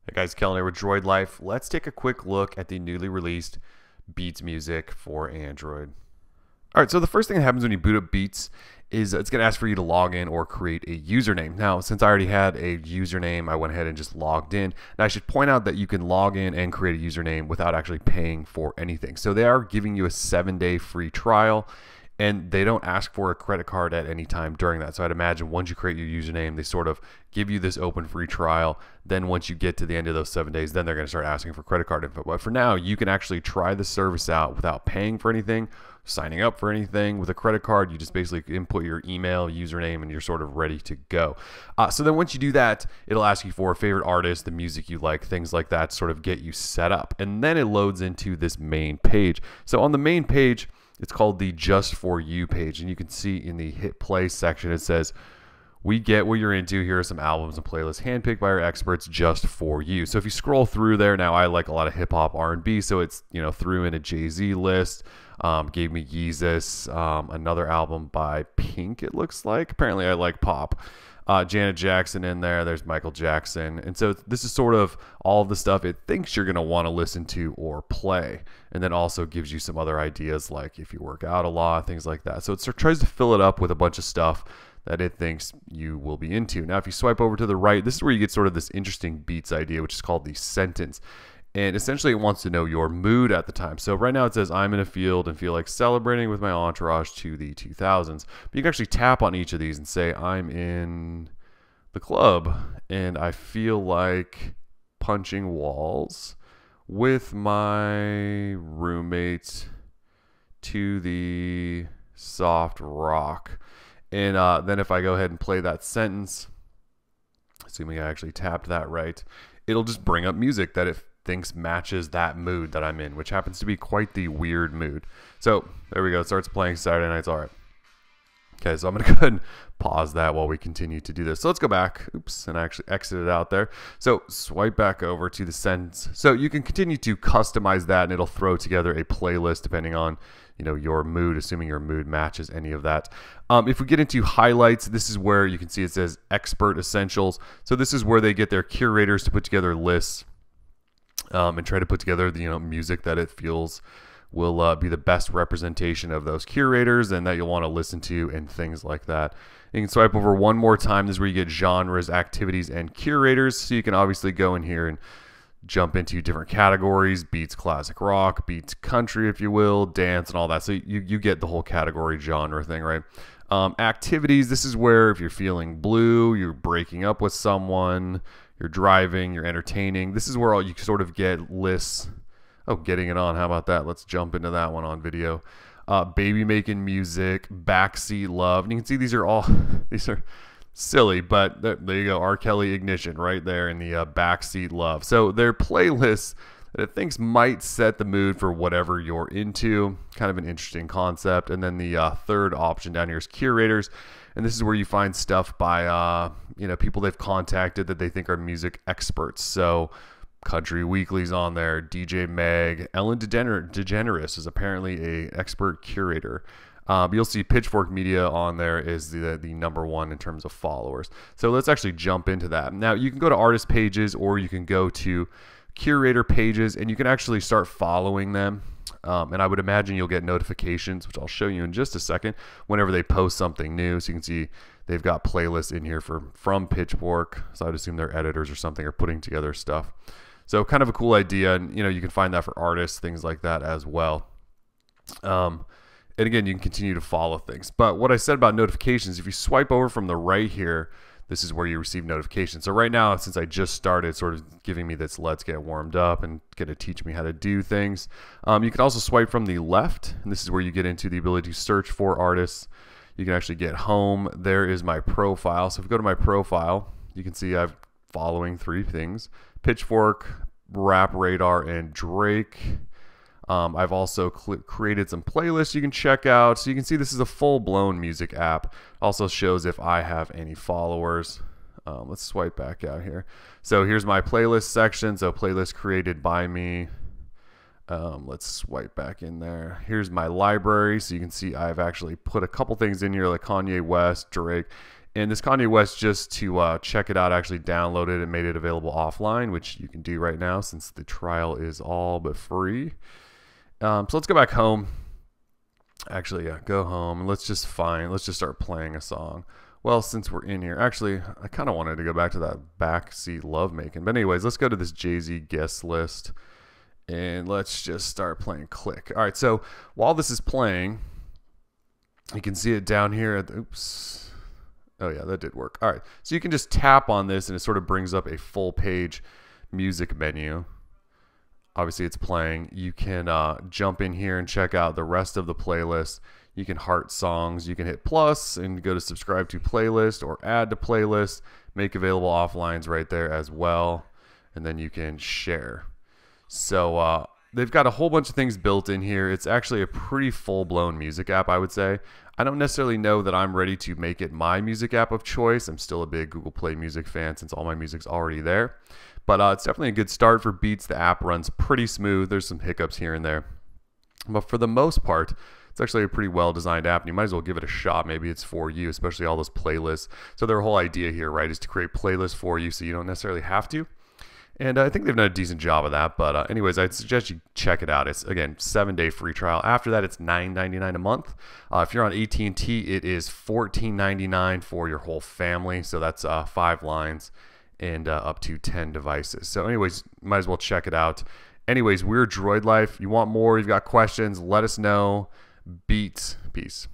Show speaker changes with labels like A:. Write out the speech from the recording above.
A: Hey guys, Kellen here with Droid Life. Let's take a quick look at the newly released Beats music for Android. All right, so the first thing that happens when you boot up Beats is it's going to ask for you to log in or create a username. Now, since I already had a username, I went ahead and just logged in. Now, I should point out that you can log in and create a username without actually paying for anything. So they are giving you a 7-day free trial, and they don't ask for a credit card at any time during that. So I'd imagine once you create your username, they sort of give you this open free trial. Then once you get to the end of those 7 days, then they're going to start asking for credit card info. But for now, you can actually try the service out without paying for anything, signing up for anything. With a credit card, you just basically input your email, username, and you're sort of ready to go. So then once you do that, it'll ask you for a favorite artist, the music you like, things like that, sort of get you set up. And then it loads into this main page. So on the main page, it's called the Just For You page, and you can see in the hit play section it says, "We get what you're into. Here are some albums and playlists handpicked by our experts just for you." So if you scroll through there, now I like a lot of hip hop, R&B, so it's, you know, threw in a Jay-Z list, gave me Yeezus, another album by Pink, it looks like. Apparently I like pop. Janet Jackson in there, there's Michael Jackson. And so this is sort of all of the stuff it thinks you're going to want to listen to or play. And then also gives you some other ideas like if you work out a lot, things like that. So it tries to fill it up with a bunch of stuff that it thinks you will be into. Now, if you swipe over to the right, this is where you get sort of this interesting Beats idea, which is called the sentence. And essentially it wants to know your mood at the time. So right now it says, "I'm in a field and feel like celebrating with my entourage to the 2000s. But you can actually tap on each of these and say, "I'm in the club and I feel like punching walls with my roommate to the soft rock." And then if I go ahead and play that sentence, assuming I actually tapped that right, it'll just bring up music that it thinks matches that mood that I'm in, which happens to be quite the weird mood. So there we go. It starts playing Saturday Night's All Right. Okay, so I'm going to go ahead and pause that while we continue to do this. So let's go back. Oops, and I actually exited out there. So swipe back over to the sentence. So you can continue to customize that, and it'll throw together a playlist depending on, you know, your mood, assuming your mood matches any of that. If we get into highlights, this is where you can see it says Expert Essentials. So this is where they get their curators to put together lists and try to put together the, you know, music that it feels will be the best representation of those curators and that you'll want to listen to and things like that. You can swipe over one more time. This is where you get genres, activities, and curators. So you can obviously go in here and jump into different categories: beats classic rock, beats country, if you will, dance, and all that. So you get the whole category genre thing, right? Activities, this is where if you're feeling blue, you're breaking up with someone, you're driving, you're entertaining. This is where all you sort of get lists. Oh, getting it on. How about that? Let's jump into that one on video. Baby making music, backseat love. And you can see these are all, these are silly, but there you go. R. Kelly Ignition right there in the backseat love. So they're playlists that it thinks might set the mood for whatever you're into. Kind of an interesting concept. And then the third option down here is curators. And this is where you find stuff by, you know, people they've contacted that they think are music experts. So Country Weekly's on there, DJ Meg, Ellen DeGeneres is apparently a expert curator. You'll see Pitchfork Media on there is the #1 in terms of followers. So let's actually jump into that. Now you can go to artist pages or you can go to curator pages and you can actually start following them. And I would imagine you'll get notifications, which I'll show you in just a second, whenever they post something new. So you can see they've got playlists in here from Pitchfork. So I'd assume their editors or something are putting together stuff. So kind of a cool idea. And, you know, you can find that for artists, things like that as well. And again, you can continue to follow things. But what I said about notifications, if you swipe over from the right here, this is where you receive notifications. So right now, since I just started sort of giving me this let's get warmed up and going to teach me how to do things, you can also swipe from the left. And this is where you get into the ability to search for artists. You can actually get home. There is my profile. So if we go to my profile, you can see I've following 3 things: Pitchfork, Rap Radar, and Drake. I've also created some playlists you can check out. So you can see this is a full-blown music app. Also shows if I have any followers. Let's swipe back out here. So here's my playlist section. So playlist created by me. Let's swipe back in there. Here's my library. So you can see I've actually put a couple things in here like Kanye West, Drake, And this Kanye West, just to check it out, actually downloaded it and made it available offline, which you can do right now since the trial is all but free. So let's go back home. Actually, yeah, go home and let's just start playing a song. Well, since we're in here, actually, I kind of wanted to go back to that backseat lovemaking. But anyways, let's go to this Jay-Z guest list and let's just start playing Click. All right, so while this is playing, you can see it down here at the, oops. Oh yeah, that did work. All right, so you can just tap on this and it sort of brings up a full page music menu. Obviously it's playing. You can jump in here and check out the rest of the playlist. You can heart songs. You can hit plus and go to subscribe to playlist or add to playlist. Make available offlines right there as well. And then you can share. So they've got a whole bunch of things built in here. It's actually a pretty full-blown music app, I would say. I don't necessarily know that I'm ready to make it my music app of choice. I'm still a big Google Play Music fan since all my music's already there. But it's definitely a good start for Beats. The app runs pretty smooth. There's some hiccups here and there. But for the most part, it's actually a pretty well-designed app, and you might as well give it a shot. Maybe it's for you, especially all those playlists. So their whole idea here, right, is to create playlists for you so you don't necessarily have to. And I think they've done a decent job of that. But anyways, I'd suggest you check it out. It's, again, 7-day free trial. After that, it's $9.99 a month. If you're on AT&T, it is $14.99 for your whole family. So that's 5 lines and up to 10 devices. So anyways, might as well check it out. Anyways, we're Droid Life. You want more, you've got questions, let us know. Beats. Peace.